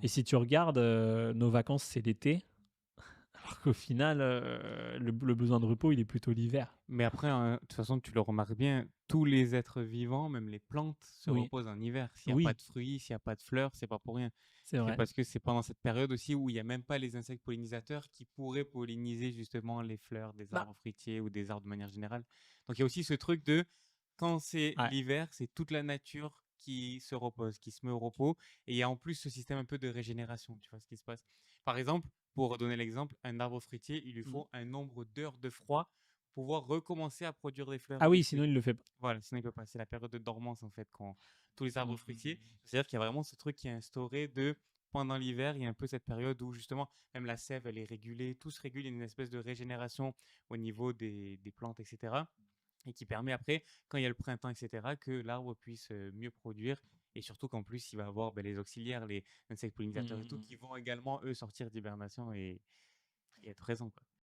Et si tu regardes, nos vacances, c'est l'été, alors qu'au final, le besoin de repos, il est plutôt l'hiver. Mais après, de toute façon, tu le remarques bien, tous les êtres vivants, même les plantes, se Oui, reposent en hiver. S'il y a pas oui, de fruits, s'il y a pas de fleurs, c'est pas pour rien. c'est C'est vrai. parce que c'est pendant cette période aussi où il y a même pas les insectes pollinisateurs qui pourraient polliniser justement les fleurs des Bah, arbres fruitiers ou des arbres de manière générale. Donc il y a aussi ce truc de quand c'est ouais. l'hiver, c'est toute la nature qui se repose, qui se met au repos. Et il y a en plus ce système un peu de régénération, tu vois ce qui se passe. Par exemple, pour donner l'exemple, un arbre fruitier, il lui Mmh. faut un nombre d'heures de froid pour pouvoir recommencer à produire des fleurs Ah et des oui, sinon fruits. il le fait pas. Voilà, sinon il peut pas. C'est la période de dormance en fait quand tous les arbres fruitiers. Mmh. C'est-à-dire qu'il y a vraiment ce truc qui est instauré de pendant l'hiver, il y a un peu cette période où justement même la sève elle est régulée, tout se régule, il y a une espèce de régénération au niveau des plantes, etc. Et qui permet après, quand il y a le printemps, etc., que l'arbre puisse mieux produire et surtout qu'en plus il va avoir les auxiliaires, les insectes pollinisateurs et tout, Mmh. qui vont également eux sortir d'hibernation et être présents, quoi.